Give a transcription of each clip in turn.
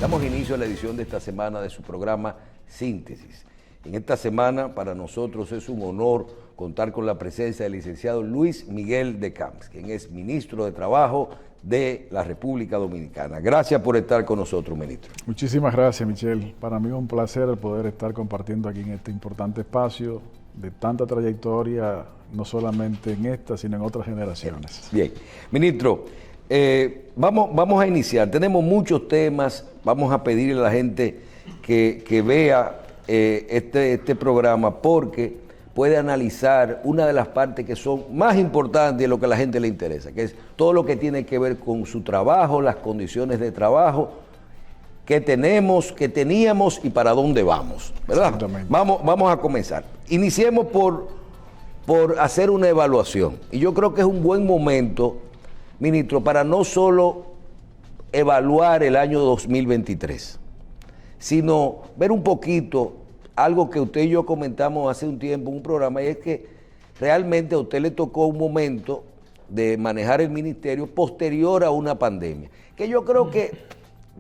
Damos inicio a la edición de esta semana de su programa Síntesis. En esta semana para nosotros es un honor contar con la presencia del licenciado Luis Miguel de Camps, quien es ministro de Trabajo de la República Dominicana. Gracias por estar con nosotros, ministro. Muchísimas gracias, Michelle. Para mí es un placer el poder estar compartiendo aquí en este importante espacio de tanta trayectoria, no solamente en esta, sino en otras generaciones. Bien, ministro, vamos a iniciar. Tenemos muchos temas. Vamos a pedirle a la gente que vea este programa porque puede analizar una de las partes que son más importantes de lo que a la gente le interesa, que es todo lo que tiene que ver con su trabajo, las condiciones de trabajo, qué tenemos, qué teníamos y para dónde vamos, ¿verdad? Exactamente. Vamos a comenzar. Iniciemos por hacer una evaluación. Y yo creo que es un buen momento, ministro, para no solo evaluar el año 2023, sino ver un poquito algo que usted y yo comentamos hace un tiempo en un programa, y es que realmente a usted le tocó un momento de manejar el ministerio posterior a una pandemia, que yo creo que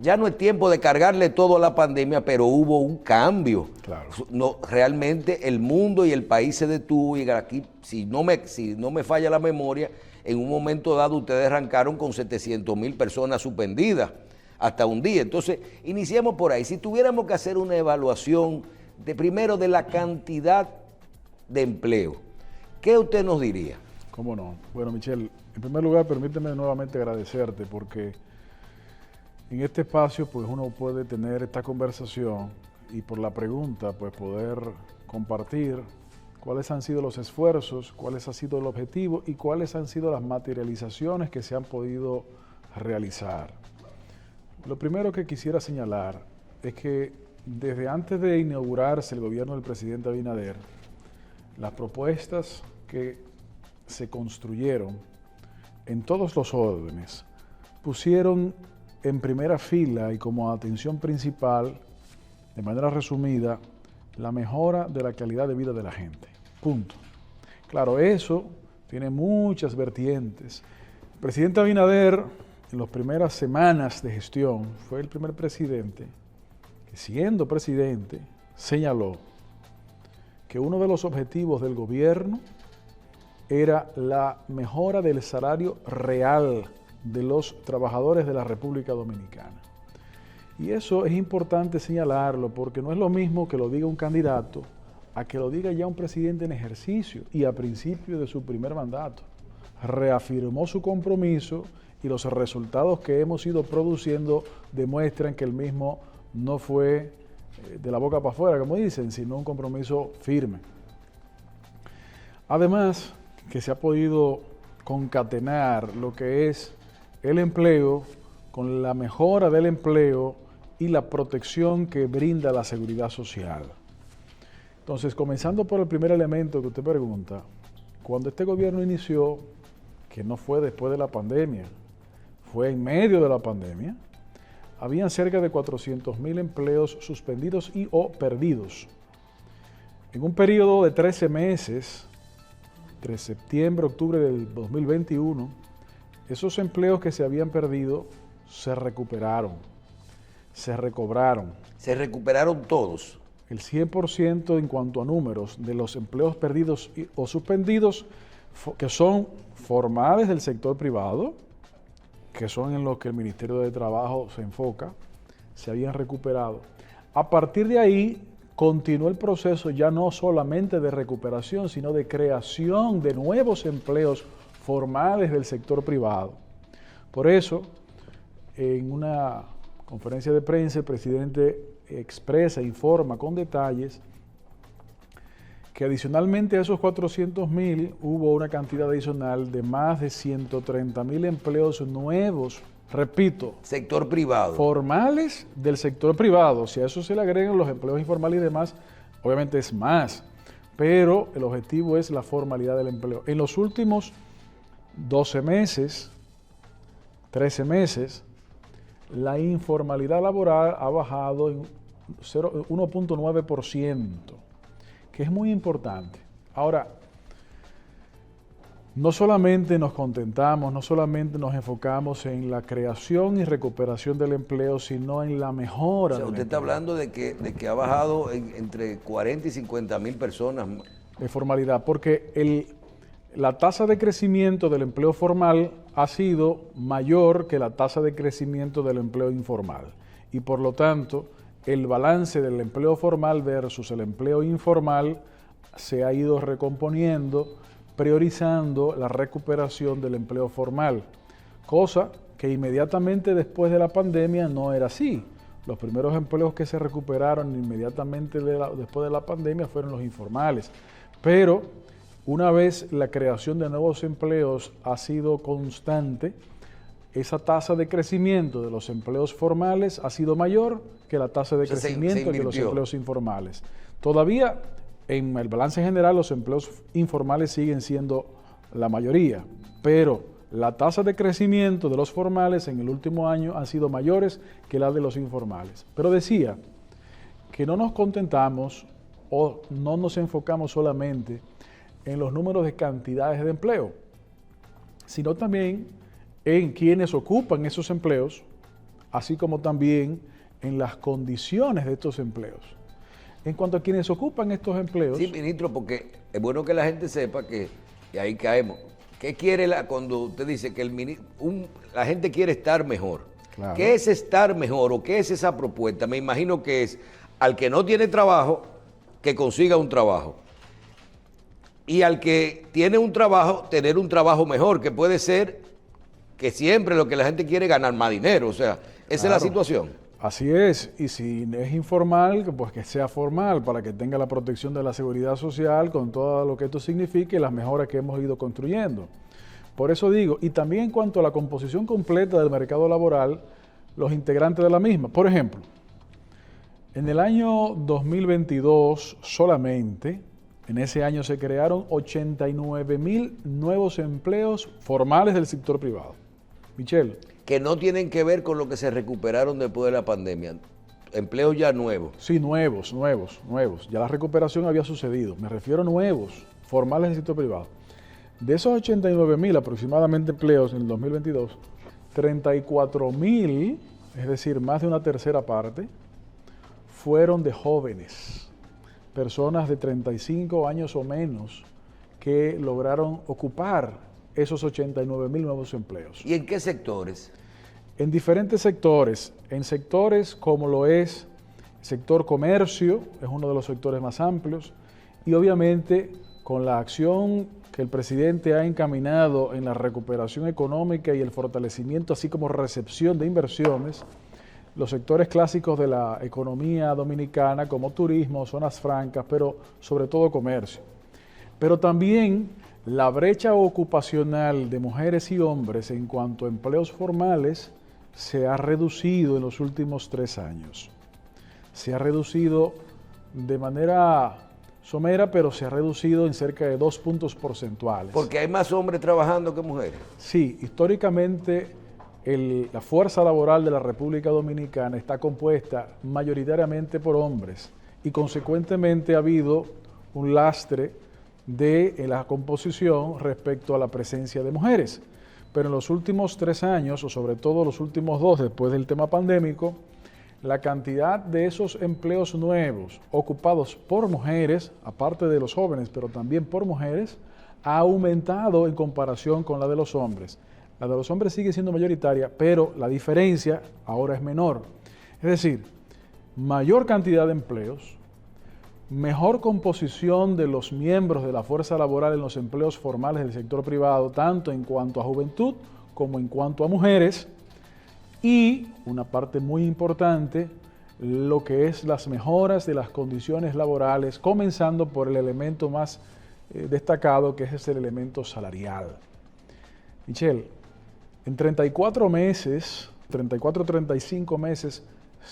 ya no es tiempo de cargarle todo a la pandemia, pero hubo un cambio. Claro. No, realmente el mundo y el país se detuvo y aquí, si no me falla la memoria, en un momento dado ustedes arrancaron con 700,000 personas suspendidas hasta un día. Entonces, iniciemos por ahí. Si tuviéramos que hacer una evaluación primero de la cantidad de empleo, ¿qué usted nos diría? ¿Cómo no? Bueno, Michelle, en primer lugar, permíteme nuevamente agradecerte porque en este espacio pues uno puede tener esta conversación y por la pregunta pues poder compartir cuáles han sido los esfuerzos, cuáles ha sido el objetivo y cuáles han sido las materializaciones que se han podido realizar. Lo primero que quisiera señalar es que desde antes de inaugurarse el gobierno del presidente Abinader, las propuestas que se construyeron en todos los órdenes pusieron en primera fila y como atención principal, de manera resumida, la mejora de la calidad de vida de la gente. Punto. Claro, eso tiene muchas vertientes. El presidente Abinader, en las primeras semanas de gestión, fue el primer presidente que, siendo presidente, señaló que uno de los objetivos del gobierno era la mejora del salario real de los trabajadores de la República Dominicana. Y eso es importante señalarlo porque no es lo mismo que lo diga un candidato a que lo diga ya un presidente en ejercicio y a principio de su primer mandato. Reafirmó su compromiso y los resultados que hemos ido produciendo demuestran que el mismo no fue de la boca para afuera, como dicen, sino un compromiso firme. Además, que se ha podido concatenar lo que es el empleo con la mejora del empleo y la protección que brinda la seguridad social. Entonces, comenzando por el primer elemento que usted pregunta, cuando este gobierno inició, que no fue después de la pandemia, fue en medio de la pandemia, habían cerca de 400,000 empleos suspendidos y o perdidos. En un periodo de 13 meses, entre septiembre y octubre del 2021, esos empleos que se habían perdido se recuperaron, se recobraron. Se recuperaron todos. El 100% en cuanto a números de los empleos perdidos o suspendidos, que son formales del sector privado, que son en los que el Ministerio de Trabajo se enfoca, se habían recuperado. A partir de ahí, continuó el proceso ya no solamente de recuperación, sino de creación de nuevos empleos formales del sector privado. Por eso, en una conferencia de prensa, el presidente expresa, informa con detalles que adicionalmente a esos 400,000 hubo una cantidad adicional de más de 130,000 empleos nuevos, repito, sector privado, formales del sector privado. Si a eso se le agregan los empleos informales y demás, obviamente es más, pero el objetivo es la formalidad del empleo. En los últimos 12 meses, 13 meses, la informalidad laboral ha bajado en 1.9%, que es muy importante. Ahora, no solamente nos contentamos, no solamente nos enfocamos en la creación y recuperación del empleo, sino en la mejora O sea, del usted está empleo. hablando de que ha bajado entre 40 y 50 mil personas. De formalidad, porque la tasa de crecimiento del empleo formal ha sido mayor que la tasa de crecimiento del empleo informal. Y por lo tanto, el balance del empleo formal versus el empleo informal se ha ido recomponiendo, priorizando la recuperación del empleo formal, cosa que inmediatamente después de la pandemia no era así. Los primeros empleos que se recuperaron inmediatamente después de la pandemia fueron los informales. Pero una vez la creación de nuevos empleos ha sido constante, esa tasa de crecimiento de los empleos formales ha sido mayor que la tasa de crecimiento de los empleos informales. Todavía, en el balance general, los empleos informales siguen siendo la mayoría, pero la tasa de crecimiento de los formales en el último año han sido mayores que la de los informales. Pero decía que no nos contentamos o no nos enfocamos solamente en los números de cantidades de empleo, sino también en quienes ocupan esos empleos, así como también en las condiciones de estos empleos. En cuanto a quienes ocupan estos empleos... Sí, ministro, porque es bueno que la gente sepa que, y ahí caemos, ¿qué quiere cuando usted dice que la gente quiere estar mejor? Claro. ¿Qué es estar mejor o qué es esa propuesta? Me imagino que es al que no tiene trabajo, que consiga un trabajo. Y al que tiene un trabajo, tener un trabajo mejor, que puede ser que siempre lo que la gente quiere es ganar más dinero. O sea, esa es la situación. Así es, y si es informal, pues que sea formal, para que tenga la protección de la seguridad social, con todo lo que esto signifique y las mejoras que hemos ido construyendo. Por eso digo, y también en cuanto a la composición completa del mercado laboral, los integrantes de la misma. Por ejemplo, en el año 2022 solamente, en ese año se crearon 89,000 nuevos empleos formales del sector privado. Michelle. Que no tienen que ver con lo que se recuperaron después de la pandemia. Empleos ya nuevos. Sí, nuevos. Ya la recuperación había sucedido. Me refiero a nuevos, formales del sector privado. De esos 89,000 aproximadamente empleos en el 2022, 34,000, es decir, más de una tercera parte, fueron de jóvenes, personas de 35 años o menos que lograron ocupar esos 89,000 nuevos empleos. ¿Y en qué sectores? En diferentes sectores. En sectores como lo es el sector comercio, es uno de los sectores más amplios, y obviamente con la acción que el presidente ha encaminado en la recuperación económica y el fortalecimiento, así como recepción de inversiones, los sectores clásicos de la economía dominicana como turismo, zonas francas, pero sobre todo comercio. Pero también la brecha ocupacional de mujeres y hombres en cuanto a empleos formales se ha reducido en los últimos 3 años. Se ha reducido de manera somera, pero se ha reducido en cerca de 2 puntos porcentuales. ¿Porque hay más hombres trabajando que mujeres? Sí, históricamente la fuerza laboral de la República Dominicana está compuesta mayoritariamente por hombres y consecuentemente ha habido un lastre de la composición respecto a la presencia de mujeres. Pero en los últimos 3 años, o sobre todo los últimos 2 después del tema pandémico, la cantidad de esos empleos nuevos ocupados por mujeres, aparte de los jóvenes, pero también por mujeres, ha aumentado en comparación con la de los hombres. La de los hombres sigue siendo mayoritaria, pero la diferencia ahora es menor. Es decir, mayor cantidad de empleos, mejor composición de los miembros de la fuerza laboral en los empleos formales del sector privado, tanto en cuanto a juventud como en cuanto a mujeres, y una parte muy importante, lo que es las mejoras de las condiciones laborales, comenzando por el elemento más destacado, que es el elemento salarial. Michelle, en 34 meses, 35 meses,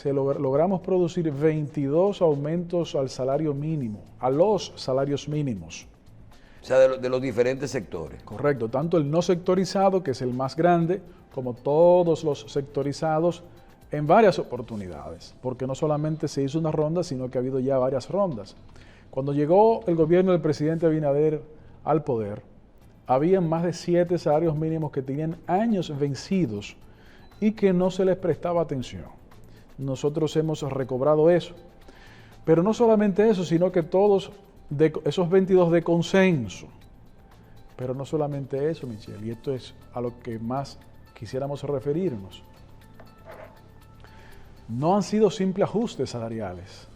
logramos producir 22 aumentos al salario mínimo, a los salarios mínimos. O sea, de los diferentes sectores. Correcto, tanto el no sectorizado, que es el más grande, como todos los sectorizados en varias oportunidades, porque no solamente se hizo una ronda, sino que ha habido ya varias rondas. Cuando llegó el gobierno del presidente Abinader al poder, habían más de 7 salarios mínimos que tenían años vencidos y que no se les prestaba atención. Nosotros hemos recobrado eso. Pero no solamente eso, sino que todos esos 22 de consenso. Pero no solamente eso, Michelle, y esto es a lo que más quisiéramos referirnos. No han sido simples ajustes salariales,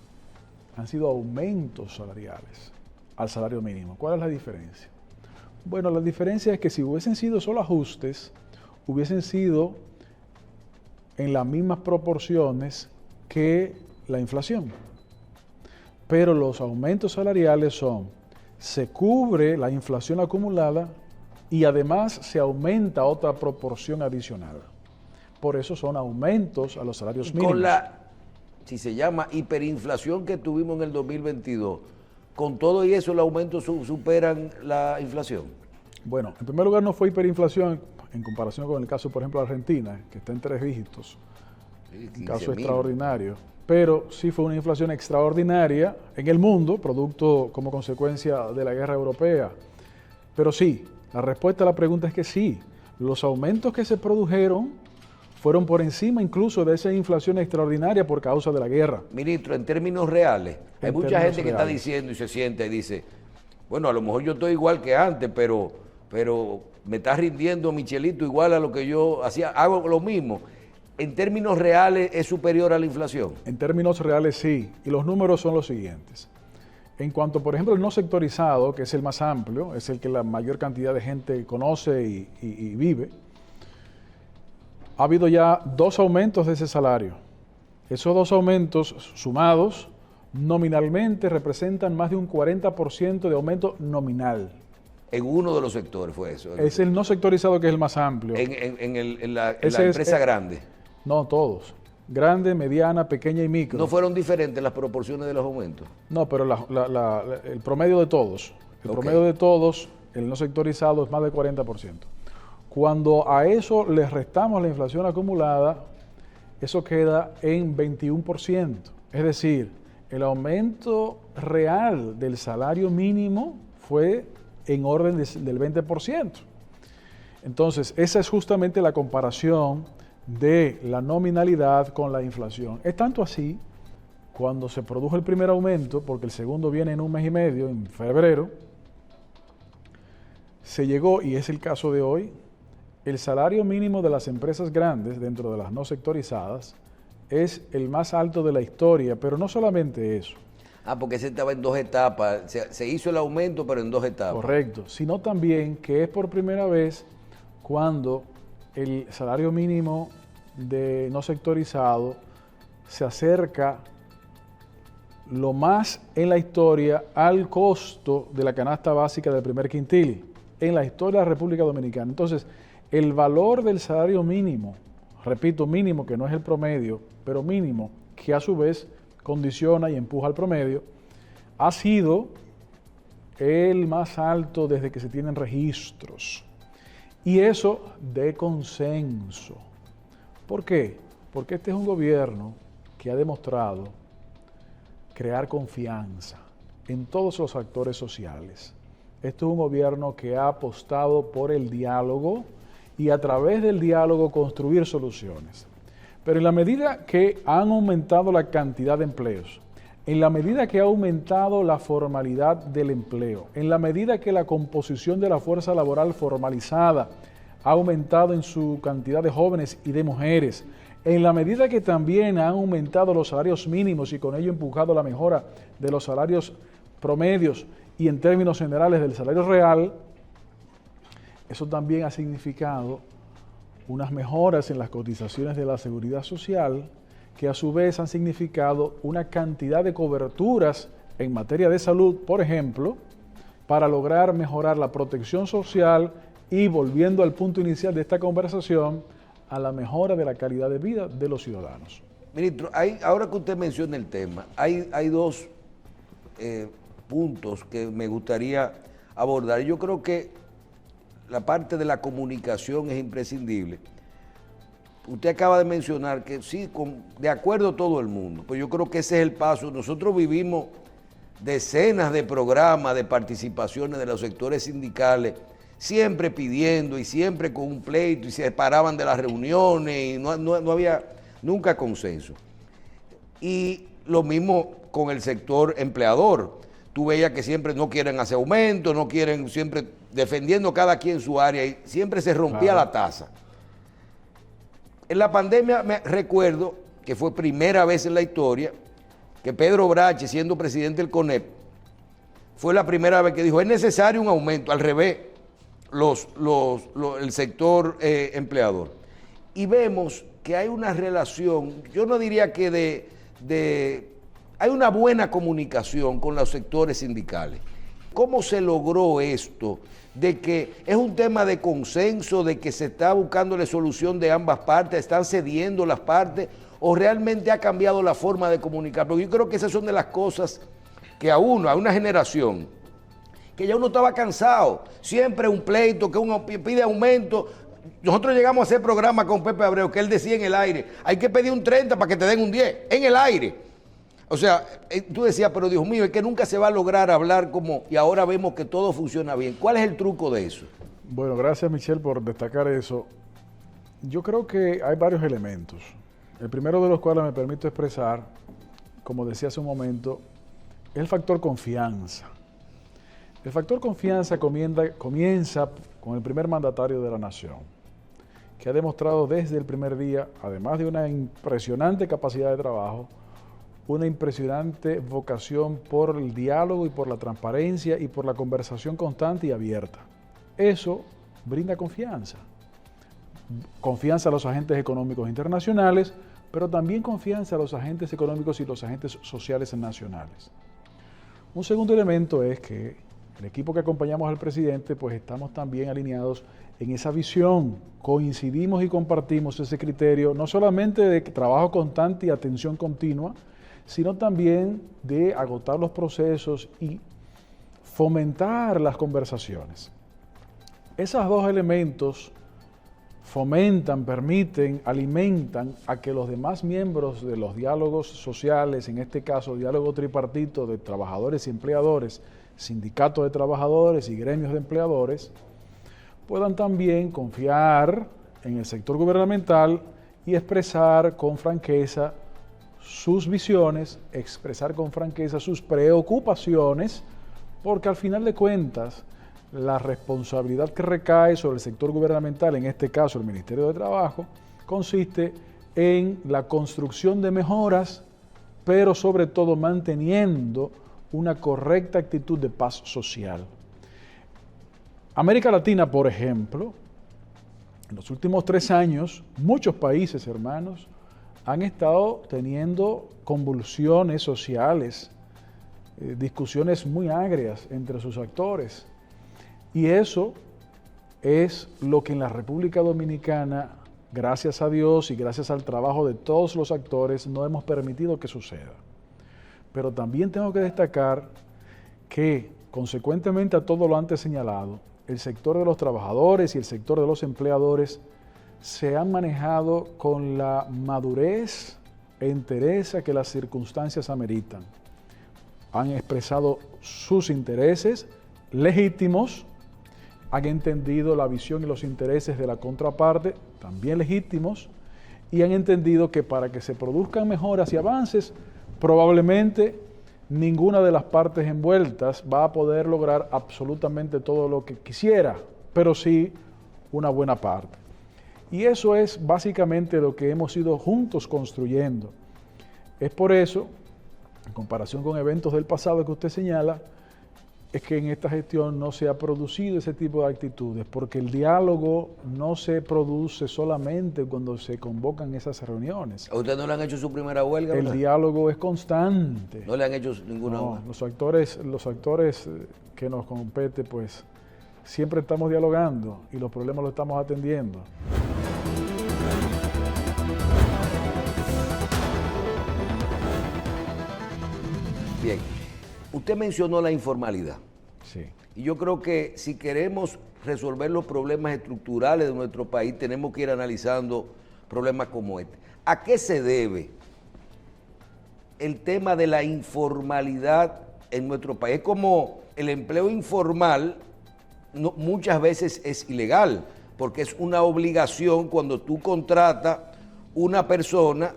han sido aumentos salariales al salario mínimo. ¿Cuál es la diferencia? Bueno, la diferencia es que si hubiesen sido solo ajustes, hubiesen sido en las mismas proporciones que la inflación. Pero los aumentos salariales se cubre la inflación acumulada y además se aumenta otra proporción adicional. Por eso son aumentos a los salarios mínimos. Con la, si se llama, hiperinflación que tuvimos en el 2022, con todo y eso, ¿los aumentos superan la inflación? Bueno, en primer lugar no fue hiperinflación en comparación con el caso, por ejemplo, de Argentina, que está en 3 dígitos, un caso extraordinario. Pero sí fue una inflación extraordinaria en el mundo, producto como consecuencia de la guerra europea. Pero sí, la respuesta a la pregunta es que sí, los aumentos que se produjeron fueron por encima incluso de esa inflación extraordinaria por causa de la guerra. Ministro, en términos reales, hay mucha gente que está diciendo y se sienta y dice, bueno, a lo mejor yo estoy igual que antes, pero me está rindiendo Michelito igual a lo que yo hacía, hago lo mismo. ¿En términos reales es superior a la inflación? En términos reales sí, y los números son los siguientes. En cuanto, por ejemplo, el no sectorizado, que es el más amplio, es el que la mayor cantidad de gente conoce y vive, ha habido ya 2 aumentos de ese salario. Esos 2 aumentos sumados nominalmente representan más de un 40% de aumento nominal. En uno de los sectores fue eso. Es el no sectorizado que es el más amplio. En la empresa grande. No, todos. Grande, mediana, pequeña y micro. ¿No fueron diferentes las proporciones de los aumentos? No, pero el promedio de todos. El promedio de todos, el no sectorizado, es más del 40%. Cuando a eso le restamos la inflación acumulada, eso queda en 21%. Es decir, el aumento real del salario mínimo fue en orden del 20%. Entonces, esa es justamente la comparación de la nominalidad con la inflación. Es tanto así, cuando se produjo el primer aumento, porque el segundo viene en un mes y medio, en febrero, se llegó, y es el caso de hoy, el salario mínimo de las empresas grandes, dentro de las no sectorizadas, es el más alto de la historia, pero no solamente eso. Porque ese estaba en 2 etapas, se hizo el aumento, pero en 2 etapas. Correcto, sino también que es por primera vez cuando el salario mínimo de no sectorizado se acerca lo más en la historia al costo de la canasta básica del primer quintil, en la historia de la República Dominicana. Entonces, el valor del salario mínimo, repito, mínimo, que no es el promedio, pero mínimo, que a su vez condiciona y empuja al promedio, ha sido el más alto desde que se tienen registros. Y eso de consenso. ¿Por qué? Porque este es un gobierno que ha demostrado crear confianza en todos los actores sociales. Este es un gobierno que ha apostado por el diálogo y a través del diálogo construir soluciones. Pero en la medida que han aumentado la cantidad de empleos, en la medida que ha aumentado la formalidad del empleo, en la medida que la composición de la fuerza laboral formalizada ha aumentado en su cantidad de jóvenes y de mujeres, en la medida que también han aumentado los salarios mínimos y con ello empujado la mejora de los salarios promedios y en términos generales del salario real, eso también ha significado unas mejoras en las cotizaciones de la seguridad social que a su vez han significado una cantidad de coberturas en materia de salud, por ejemplo, para lograr mejorar la protección social y, volviendo al punto inicial de esta conversación, a la mejora de la calidad de vida de los ciudadanos. Ministro, ahora que usted menciona el tema, hay 2 puntos que me gustaría abordar. Yo creo que la parte de la comunicación es imprescindible. Usted acaba de mencionar que sí, de acuerdo todo el mundo, pues yo creo que ese es el paso. Nosotros vivimos decenas de programas de participaciones de los sectores sindicales siempre pidiendo y siempre con un pleito y se paraban de las reuniones y no había nunca consenso. Y lo mismo con el sector empleador. Tú veías que siempre no quieren hacer aumento, no quieren, siempre defendiendo cada quien su área y siempre se rompía la taza. En la pandemia me recuerdo que fue primera vez en la historia que Pedro Brache, siendo presidente del CONEP, fue la primera vez que dijo, es necesario un aumento, al revés, el sector empleador. Y vemos que hay una relación, yo no diría que hay una buena comunicación con los sectores sindicales. ¿Cómo se logró esto? De que es un tema de consenso, de que se está buscándole solución de ambas partes, están cediendo las partes, o realmente ha cambiado la forma de comunicar. Porque yo creo que esas son de las cosas que a una generación, que ya uno estaba cansado, siempre un pleito, que uno pide aumento. Nosotros llegamos a hacer programa con Pepe Abreu, que él decía en el aire, hay que pedir un 30 para que te den un 10, en el aire. O sea, tú decías, pero Dios mío, es que nunca se va a lograr hablar como, y ahora vemos que todo funciona bien. ¿Cuál es el truco de eso? Bueno, gracias Michelle por destacar eso. Yo creo que hay varios elementos. El primero de los cuales me permito expresar, como decía hace un momento, es el factor confianza. El factor confianza comienza con el primer mandatario de la nación, que ha demostrado desde el primer día, además de una impresionante capacidad de trabajo, una impresionante vocación por el diálogo y por la transparencia y por la conversación constante y abierta. Eso brinda confianza. Confianza a los agentes económicos internacionales, pero también confianza a los agentes económicos y los agentes sociales nacionales. Un segundo elemento es que el equipo que acompañamos al presidente, pues estamos también alineados en esa visión. Coincidimos y compartimos ese criterio, no solamente de trabajo constante y atención continua, sino también de agotar los procesos y fomentar las conversaciones. Esos dos elementos fomentan, permiten, alimentan a que los demás miembros de los diálogos sociales, en este caso diálogo tripartito de trabajadores y empleadores, sindicatos de trabajadores y gremios de empleadores, puedan también confiar en el sector gubernamental y expresar con franqueza sus visiones, expresar con franqueza sus preocupaciones, porque al final de cuentas, la responsabilidad que recae sobre el sector gubernamental, en este caso el Ministerio de Trabajo, consiste en la construcción de mejoras, pero sobre todo manteniendo una correcta actitud de paz social. América Latina, por ejemplo, en los últimos 3 años, muchos países, hermanos, han estado teniendo convulsiones sociales, discusiones muy agrias entre sus actores. Y eso es lo que en la República Dominicana, gracias a Dios y gracias al trabajo de todos los actores, no hemos permitido que suceda. Pero también tengo que destacar que, consecuentemente a todo lo antes señalado, el sector de los trabajadores y el sector de los empleadores se han manejado con la madurez e entereza que las circunstancias ameritan. Han expresado sus intereses legítimos, han entendido la visión y los intereses de la contraparte, también legítimos, y han entendido que para que se produzcan mejoras y avances, probablemente ninguna de las partes envueltas va a poder lograr absolutamente todo lo que quisiera, pero sí una buena parte. Y eso es básicamente lo que hemos ido juntos construyendo. Es por eso, en comparación con eventos del pasado que usted señala, es que en esta gestión no se ha producido ese tipo de actitudes, porque el diálogo no se produce solamente cuando se convocan esas reuniones. ¿A usted no le han hecho su primera huelga? El diálogo es constante. ¿No le han hecho ninguna No, huelga? los actores que nos compete, pues, siempre estamos dialogando y los problemas los estamos atendiendo. Bien, usted mencionó la informalidad. Sí. Y yo creo que si queremos resolver los problemas estructurales de nuestro país, tenemos que ir analizando problemas como este. ¿A qué se debe el tema de la informalidad en nuestro país? Es como el empleo informal muchas veces es ilegal, porque es una obligación cuando tú contratas una persona,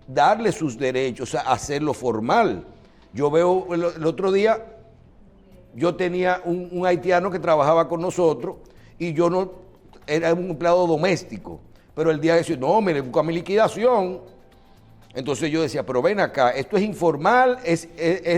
darle sus derechos, o sea, hacerlo formal. Yo veo el otro día, yo tenía un haitiano que trabajaba con nosotros y yo no, era un empleado doméstico, pero el día decía, no, me busca mi liquidación. Entonces yo decía, pero ven acá, esto es informal, es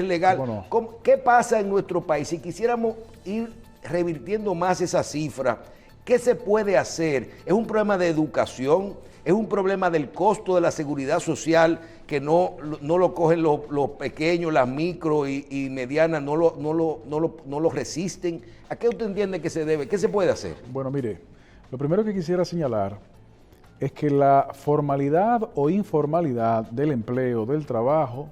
legal. ¿Cómo no? ¿Qué pasa en nuestro país? Si quisiéramos ir revirtiendo más esa cifra, ¿qué se puede hacer? ¿Es un problema de educación? ¿Es un problema del costo de la seguridad social que no lo cogen los pequeños, las micro y medianas, no lo resisten? ¿A qué usted entiende que se debe? ¿Qué se puede hacer? Bueno, mire, lo primero que quisiera señalar es que la formalidad o informalidad del empleo, del trabajo,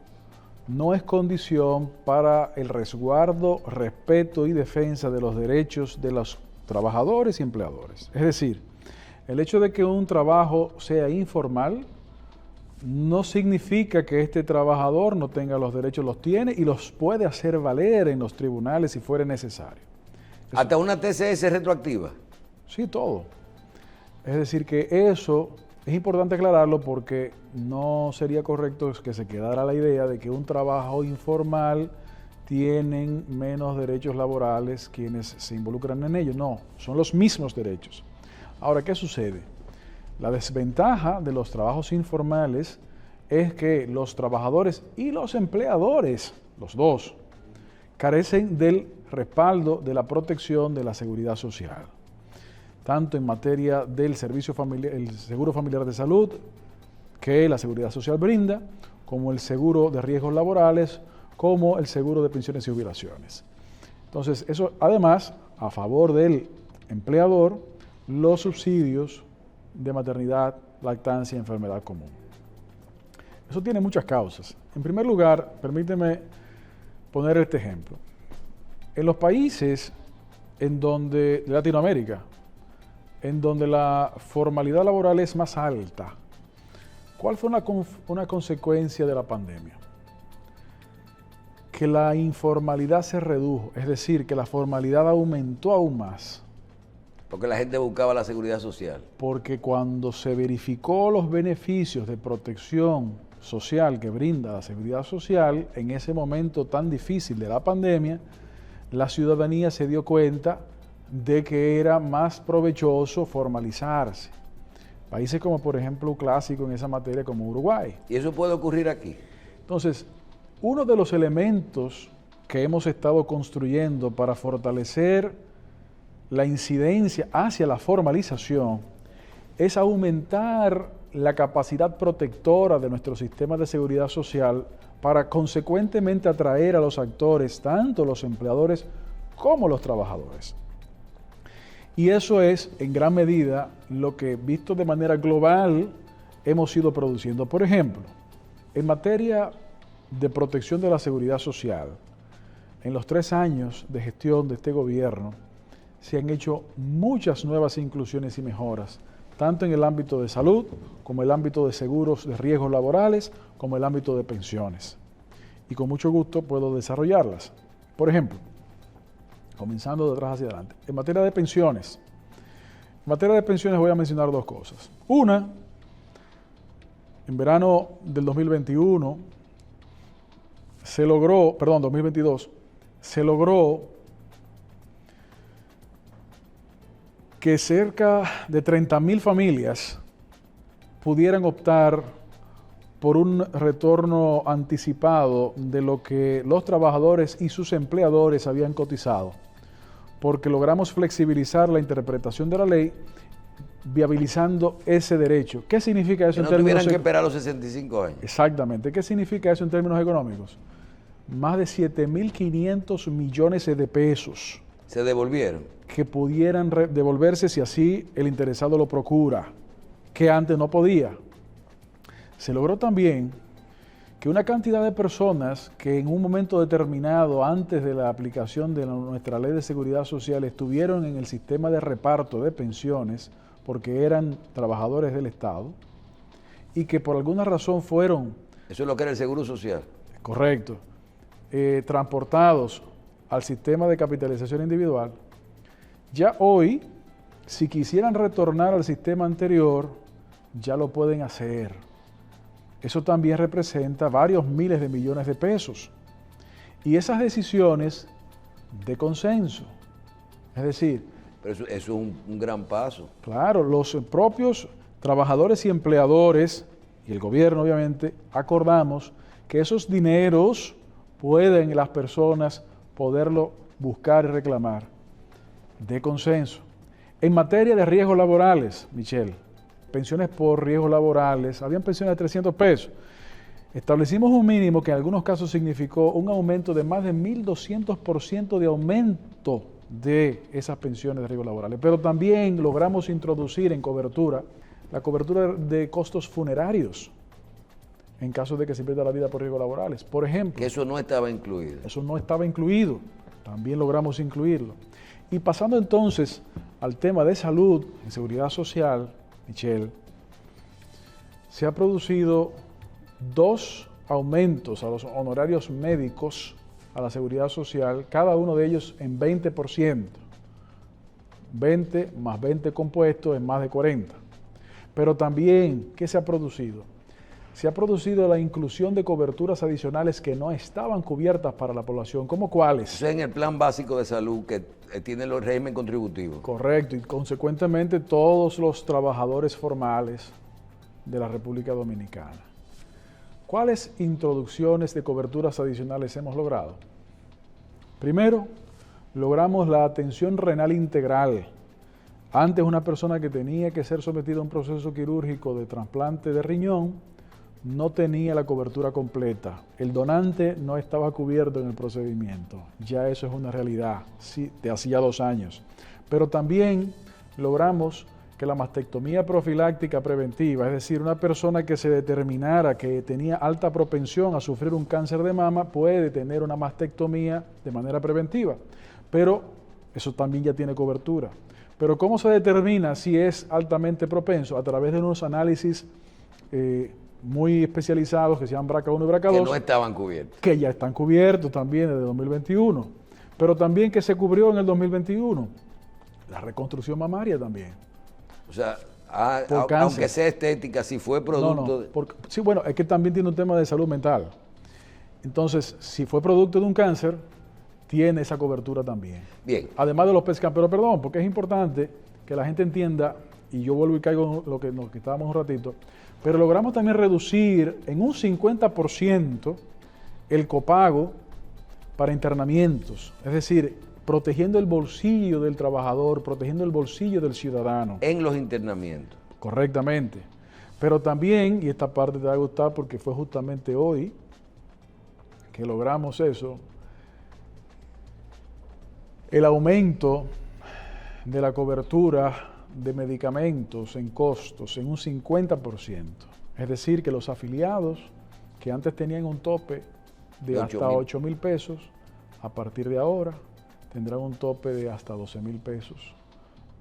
no es condición para el resguardo, respeto y defensa de los derechos de los trabajadores y empleadores. Es decir, el hecho de que un trabajo sea informal no significa que este trabajador no tenga los derechos, los tiene y los puede hacer valer en los tribunales si fuera necesario. ¿Hasta una TCS retroactiva? Sí, todo. Es decir, que eso es importante aclararlo porque no sería correcto que se quedara la idea de que un trabajo informal tienen menos derechos laborales quienes se involucran en ello. No, son los mismos derechos. Ahora, ¿qué sucede? La desventaja de los trabajos informales es que los trabajadores y los empleadores, los dos, carecen del respaldo, de la protección de la seguridad social, tanto en materia del servicio familiar, el seguro familiar de salud que la seguridad social brinda, como el seguro de riesgos laborales, como el seguro de pensiones y jubilaciones. Entonces, eso además, a favor del empleador, los subsidios de maternidad, lactancia y enfermedad común. Eso tiene muchas causas. En primer lugar, permíteme poner este ejemplo. En los países de Latinoamérica, en donde la formalidad laboral es más alta, ¿cuál fue una consecuencia de la pandemia? Que la informalidad se redujo, es decir, que la formalidad aumentó aún más. Porque la gente buscaba la seguridad social. Porque cuando se verificó los beneficios de protección social que brinda la seguridad social, en ese momento tan difícil de la pandemia, la ciudadanía se dio cuenta de que era más provechoso formalizarse. Países como, por ejemplo, un clásico en esa materia como Uruguay. ¿Y eso puede ocurrir aquí? Entonces, uno de los elementos que hemos estado construyendo para fortalecer la incidencia hacia la formalización es aumentar la capacidad protectora de nuestro sistema de seguridad social para consecuentemente atraer a los actores, tanto los empleadores como los trabajadores. Y eso es, en gran medida, lo que, visto de manera global, hemos ido produciendo. Por ejemplo, en materia de protección de la seguridad social, en los 3 años de gestión de este gobierno, se han hecho muchas nuevas inclusiones y mejoras, tanto en el ámbito de salud, como el ámbito de seguros de riesgos laborales, como el ámbito de pensiones. Y con mucho gusto puedo desarrollarlas. Por ejemplo, comenzando de atrás hacia adelante, en materia de pensiones. En materia de pensiones voy a mencionar 2 cosas. Una, en verano del 2021, 2022, se logró que cerca de 30,000 familias pudieran optar por un retorno anticipado de lo que los trabajadores y sus empleadores habían cotizado, porque logramos flexibilizar la interpretación de la ley, viabilizando ese derecho. ¿Qué significa eso en términos tuvieran que esperar los 65 años. Exactamente. ¿Qué significa eso en términos económicos? Más de 7.500 millones de pesos. Se devolvieron. Que pudieran devolverse si así el interesado lo procura, que antes no podía. Se logró también que una cantidad de personas que en un momento determinado, antes de la aplicación de nuestra ley de seguridad social, estuvieron en el sistema de reparto de pensiones porque eran trabajadores del Estado y que por alguna razón fueron... Eso es lo que era el seguro social. Correcto. Transportados al sistema de capitalización individual, Ya hoy, si quisieran retornar al sistema anterior, ya lo pueden hacer. Eso también representa varios miles de millones de pesos. Y esas decisiones de consenso, es decir, Pero eso es un gran paso. claro, los propios trabajadores y empleadores, y el gobierno obviamente, acordamos que esos dineros pueden las personas poderlo buscar y reclamar de consenso. En materia de riesgos laborales, Michelle, pensiones por riesgos laborales, habían pensiones de 300 pesos. Establecimos un mínimo que en algunos casos significó un aumento de más de 1.200% de aumento de esas pensiones de riesgos laborales. Pero también logramos introducir en cobertura la cobertura de costos funerarios en caso de que se pierda la vida por riesgos laborales. Por ejemplo, Que eso no estaba incluido. eso no estaba incluido, también logramos incluirlo. Y pasando entonces al tema de salud y seguridad social, Michelle, se ha producido 2 aumentos a los honorarios médicos a la seguridad social, cada uno de ellos en 20%. 20 más 20 compuestos es más de 40. Pero también, ¿qué se ha producido? Se ha producido la inclusión de coberturas adicionales que no estaban cubiertas para la población. ¿Cómo cuáles? Eso es en el plan básico de salud que tiene el régimen contributivo. Correcto, y consecuentemente todos los trabajadores formales de la República Dominicana. ¿Cuáles introducciones de coberturas adicionales hemos logrado? Primero, logramos la atención renal integral. Antes una persona que tenía que ser sometida a un proceso quirúrgico de trasplante de riñón no tenía la cobertura completa. El donante no estaba cubierto en el procedimiento. Ya eso es una realidad, sí, de hacía 2 años. Pero también logramos que la mastectomía profiláctica preventiva, es decir, una persona que se determinara que tenía alta propensión a sufrir un cáncer de mama, puede tener una mastectomía de manera preventiva. Pero eso también ya tiene cobertura. Pero ¿cómo se determina si es altamente propenso? A través de unos análisis muy especializados que se llaman BRCA1 y BRCA2. Que no estaban cubiertos. Que ya están cubiertos también desde 2021. Pero también que se cubrió en el 2021. La reconstrucción mamaria también. O sea, cáncer. aunque sea estética, si fue producto... Sí, bueno, es que también tiene un tema de salud mental. Entonces, si fue producto de un cáncer, tiene esa cobertura también. Bien. Además de los pescadores, pero perdón, porque es importante que la gente entienda, y yo vuelvo y caigo en lo que estábamos un ratito, pero logramos también reducir en un 50% el copago para internamientos, es decir, protegiendo el bolsillo del trabajador, protegiendo el bolsillo del ciudadano. En los internamientos. Correctamente. Pero también, y esta parte te va a gustar porque fue justamente hoy que logramos eso, el aumento de la cobertura de medicamentos en costos en un 50%. Es decir, que los afiliados que antes tenían un tope de hasta 8,000 pesos, a partir de ahora tendrán un tope de hasta 12,000 pesos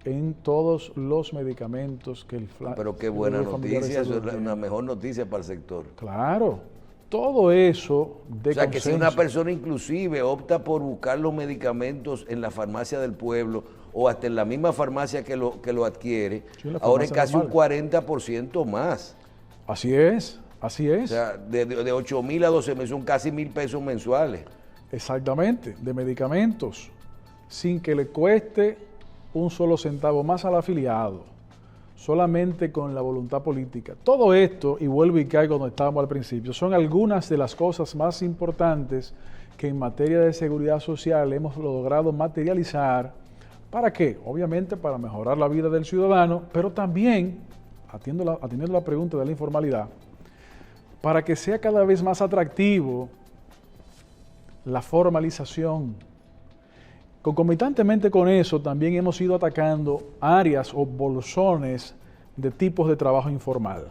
en todos los medicamentos que el Pero qué buena noticia, eso es una mejor noticia para el sector. Claro, todo eso de O sea, consenso. que si una persona inclusive opta por buscar los medicamentos en la farmacia del pueblo o hasta en la misma farmacia que lo adquiere, Sí, en la ahora es farmacia casi un 40% más. Así es, así es. O sea, de 8,000 a 12,000 son casi 1,000 pesos mensuales. Exactamente, de medicamentos, sin que le cueste un solo centavo más al afiliado, solamente con la voluntad política. Todo esto, y vuelvo y caigo donde estábamos al principio, son algunas de las cosas más importantes que en materia de seguridad social hemos logrado materializar. ¿Para qué? Obviamente para mejorar la vida del ciudadano, pero también, atendiendo la pregunta de la informalidad, para que sea cada vez más atractivo la formalización. Concomitantemente con eso, también hemos ido atacando áreas o bolsones de tipos de trabajo informal,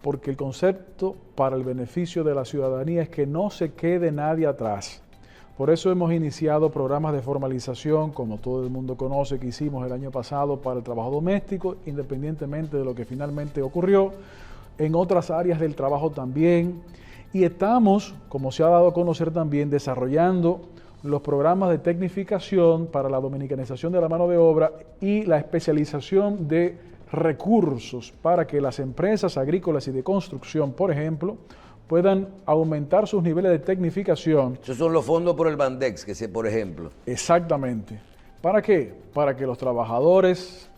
porque el concepto para el beneficio de la ciudadanía es que no se quede nadie atrás. Por eso hemos iniciado programas de formalización, como todo el mundo conoce, que hicimos el año pasado para el trabajo doméstico, independientemente de lo que finalmente ocurrió, en otras áreas del trabajo también. Y estamos, como se ha dado a conocer también, desarrollando los programas de tecnificación para la dominicanización de la mano de obra y la especialización de recursos para que las empresas agrícolas y de construcción, por ejemplo, puedan aumentar sus niveles de tecnificación. Esos son los fondos por el Bandex, que sé, por ejemplo. Exactamente. ¿Para qué? Para que los trabajadores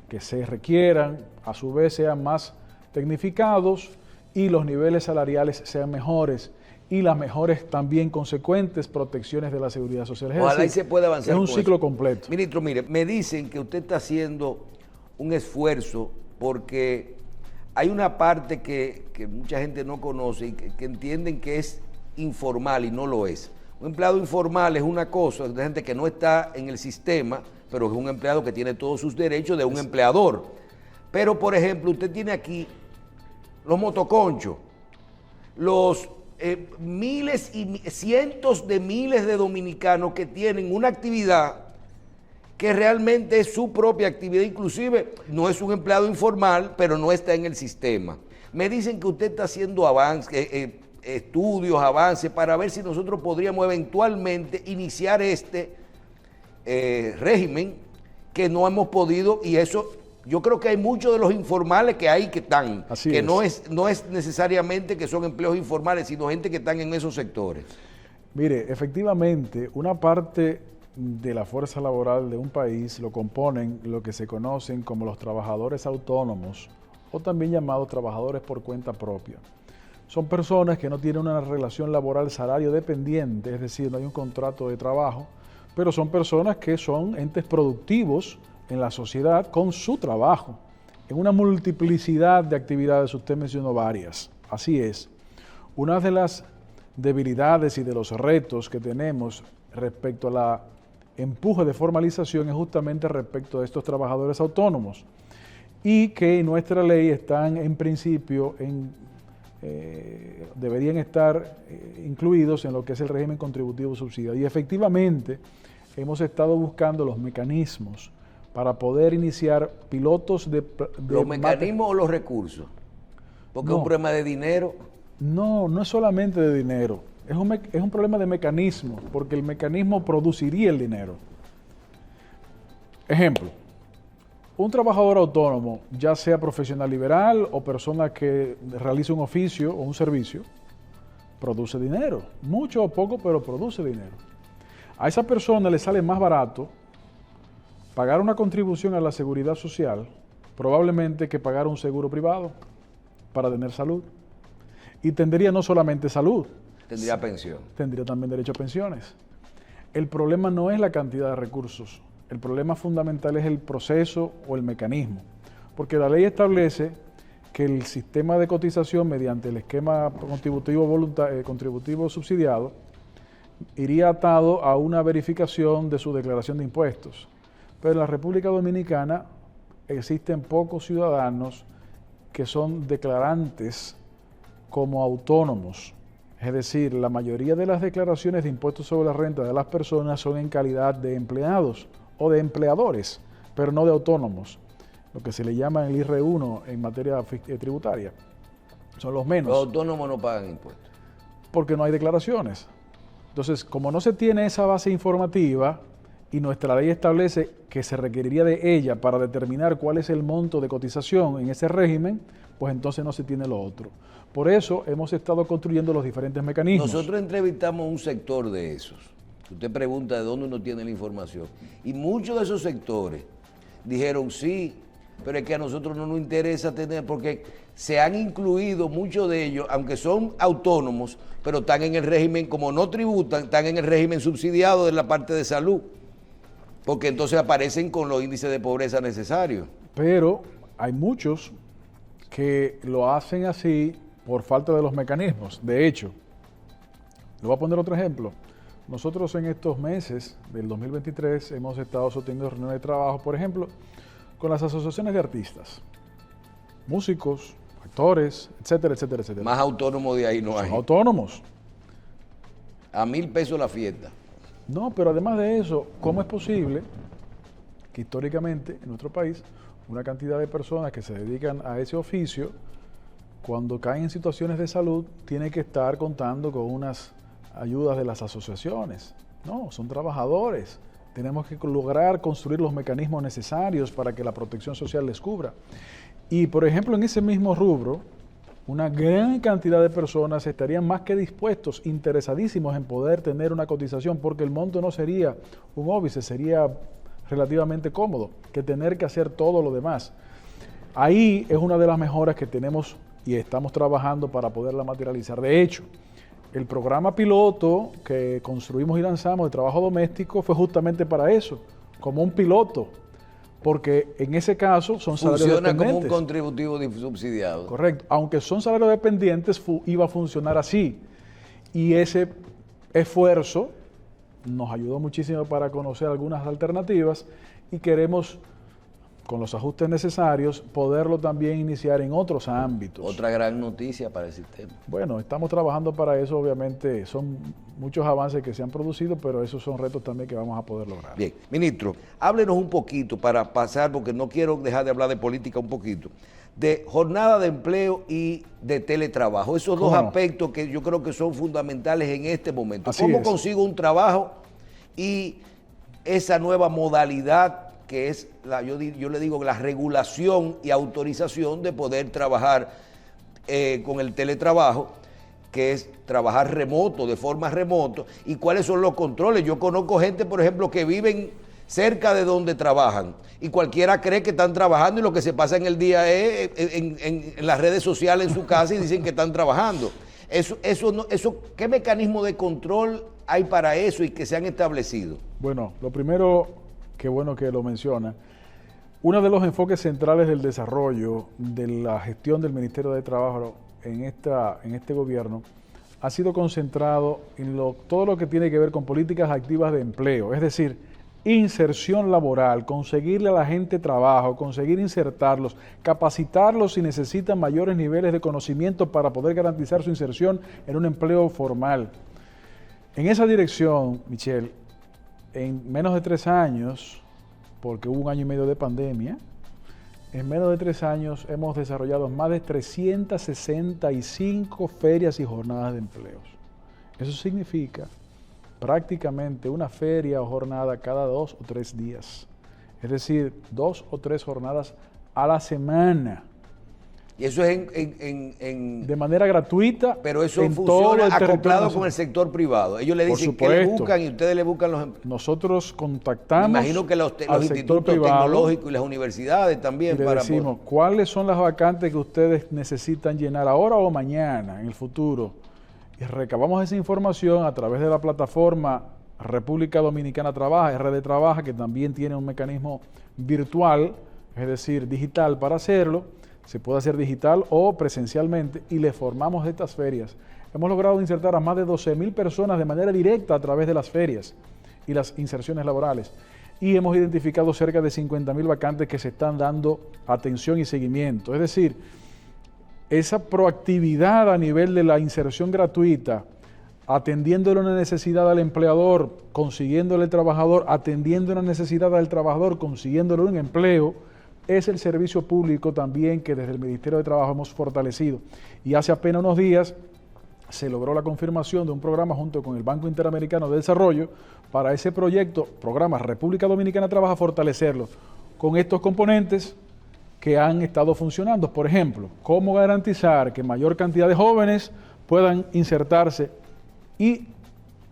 que se requieran, a su vez, sean más tecnificados y los niveles salariales sean mejores y las mejores también consecuentes protecciones de la seguridad social. Ojalá y se pueda avanzar. Es un ciclo completo. Ministro, mire, me dicen que usted está haciendo un esfuerzo porque hay una parte que mucha gente no conoce y que entienden que es informal y no lo es. Un empleado informal es una cosa, es gente que no está en el sistema, pero es un empleado que tiene todos sus derechos de un empleador. Pero, por ejemplo, usted tiene aquí los motoconchos, los miles y cientos de miles de dominicanos que tienen una actividad que realmente es su propia actividad, inclusive no es un empleado informal, pero no está en el sistema. Me dicen que usted está haciendo estudios, avances, para ver si nosotros podríamos eventualmente iniciar este régimen que no hemos podido, y eso yo creo que hay muchos de los informales que hay que están, Así que es. no es necesariamente que son empleos informales, sino gente que están en esos sectores. Mire, efectivamente, una parte de la fuerza laboral de un país lo componen lo que se conocen como los trabajadores autónomos o también llamados trabajadores por cuenta propia. Son personas que no tienen una relación laboral salario dependiente, es decir, no hay un contrato de trabajo, pero son personas que son entes productivos en la sociedad con su trabajo, en una multiplicidad de actividades. Usted mencionó varias, así es. Una de las debilidades y de los retos que tenemos respecto a la empuje de formalización es justamente respecto a estos trabajadores autónomos y que en nuestra ley están en principio deberían estar incluidos en lo que es el régimen contributivo subsidiado. Y efectivamente hemos estado buscando los mecanismos para poder iniciar pilotos de ¿Los mecanismos o los recursos? Porque es un problema de dinero. No, no es solamente de dinero, es un problema de mecanismo, porque el mecanismo produciría el dinero. Ejemplo, un trabajador autónomo, ya sea profesional liberal o persona que realiza un oficio o un servicio, produce dinero, mucho o poco, pero produce dinero. A esa persona le sale más barato pagar una contribución a la seguridad social, probablemente que pagar un seguro privado para tener salud. Y tendría no solamente salud, Tendría pensión. tendría también derecho a pensiones. El problema no es la cantidad de recursos, el problema fundamental es el proceso o el mecanismo, porque la ley establece que el sistema de cotización mediante el esquema contributivo subsidiado iría atado a una verificación de su declaración de impuestos. Pero en la República Dominicana existen pocos ciudadanos que son declarantes como autónomos. Es decir, la mayoría de las declaraciones de impuestos sobre la renta de las personas son en calidad de empleados o de empleadores, pero no de autónomos, lo que se le llama el IR1 en materia tributaria. Son los menos. Los autónomos no pagan impuestos. Porque no hay declaraciones. Entonces, como no se tiene esa base informativa y nuestra ley establece que se requeriría de ella para determinar cuál es el monto de cotización en ese régimen, pues entonces no se tiene lo otro. Por eso hemos estado construyendo los diferentes mecanismos. Nosotros entrevistamos un sector de esos. Usted pregunta de dónde uno tiene la información. Y muchos de esos sectores dijeron sí, pero es que a nosotros no nos interesa tener, porque se han incluido muchos de ellos, aunque son autónomos, pero están en el régimen, como no tributan, están en el régimen subsidiado de la parte de salud, porque entonces aparecen con los índices de pobreza necesarios. Pero hay muchos que lo hacen así por falta de los mecanismos. De hecho, le voy a poner otro ejemplo. Nosotros en estos meses del 2023 hemos estado sosteniendo reuniones de trabajo, por ejemplo, con las asociaciones de artistas, músicos, actores, etcétera, etcétera, etcétera. Más autónomos de ahí no hay. Son autónomos. A 1,000 pesos la fiesta. No, pero además de eso, ¿cómo es posible que históricamente en nuestro país una cantidad de personas que se dedican a ese oficio, cuando caen en situaciones de salud, tienen que estar contando con unas ayudas de las asociaciones? No, son trabajadores. Tenemos que lograr construir los mecanismos necesarios para que la protección social les cubra. Y, por ejemplo, en ese mismo rubro, una gran cantidad de personas estarían más que dispuestos, interesadísimos en poder tener una cotización, porque el monto no sería un óbice, sería relativamente cómodo que tener que hacer todo lo demás. Ahí es una de las mejoras que tenemos y estamos trabajando para poderla materializar. De hecho, el programa piloto que construimos y lanzamos de trabajo doméstico fue justamente para eso, como un piloto, porque en ese caso son salarios dependientes. Funciona como un contributivo subsidiado. Correcto, aunque son salarios dependientes, iba a funcionar así. Y ese esfuerzo nos ayudó muchísimo para conocer algunas alternativas y queremos, con los ajustes necesarios, poderlo también iniciar en otros ámbitos. Otra gran noticia para el sistema. Bueno, estamos trabajando para eso, obviamente son muchos avances que se han producido, pero esos son retos también que vamos a poder lograr. Bien, ministro, háblenos un poquito para pasar, porque no quiero dejar de hablar de política un poquito, de jornada de empleo y de teletrabajo. Esos dos aspectos que yo creo que son fundamentales en este momento. ¿Cómo consigo un trabajo y esa nueva modalidad que es, yo le digo, la regulación y autorización de poder trabajar con el teletrabajo, que es trabajar remoto, de forma remoto, y cuáles son los controles? Yo conozco gente, por ejemplo, que viven cerca de donde trabajan y cualquiera cree que están trabajando y lo que se pasa en el día es en las redes sociales en su casa y dicen que están trabajando. ¿Qué mecanismo de control hay para eso y que se han establecido? Bueno, lo primero, qué bueno que lo menciona. Uno de los enfoques centrales del desarrollo de la gestión del Ministerio de Trabajo en este gobierno ha sido concentrado en todo lo que tiene que ver con políticas activas de empleo, es decir, inserción laboral, conseguirle a la gente trabajo, conseguir insertarlos, capacitarlos si necesitan mayores niveles de conocimiento para poder garantizar su inserción en un empleo formal. En esa dirección, Michelle, en menos de 3 años, porque hubo 1 año y medio de pandemia, en menos de 3 años hemos desarrollado más de 365 ferias y jornadas de empleos. Eso significa prácticamente una feria o jornada cada 2 o 3 días. Es decir, 2 o 3 jornadas a la semana. Y eso es de manera gratuita. Pero eso funciona acoplado con el sector privado. Ellos le dicen que le buscan y ustedes le buscan los empleos. Nosotros contactamos. Me imagino que los institutos tecnológicos y las universidades también. Y le decimos, ¿cuáles son las vacantes que ustedes necesitan llenar ahora o mañana, en el futuro? Y recabamos esa información a través de la plataforma República Dominicana Trabaja, RD Trabaja, que también tiene un mecanismo virtual, es decir, digital para hacerlo. Se puede hacer digital o presencialmente y le formamos estas ferias. Hemos logrado insertar a más de 12,000 personas de manera directa a través de las ferias y las inserciones laborales. Y hemos identificado cerca de 50,000 vacantes que se están dando atención y seguimiento. Es decir, esa proactividad a nivel de la inserción gratuita, atendiéndole una necesidad al empleador, consiguiéndole al trabajador, atendiendo una necesidad al trabajador, consiguiéndole un empleo, es el servicio público también que desde el Ministerio de Trabajo hemos fortalecido. Y hace apenas unos días se logró la confirmación de un programa junto con el Banco Interamericano de Desarrollo para ese proyecto, programa República Dominicana Trabaja, fortalecerlo con estos componentes que han estado funcionando. Por ejemplo, cómo garantizar que mayor cantidad de jóvenes puedan insertarse e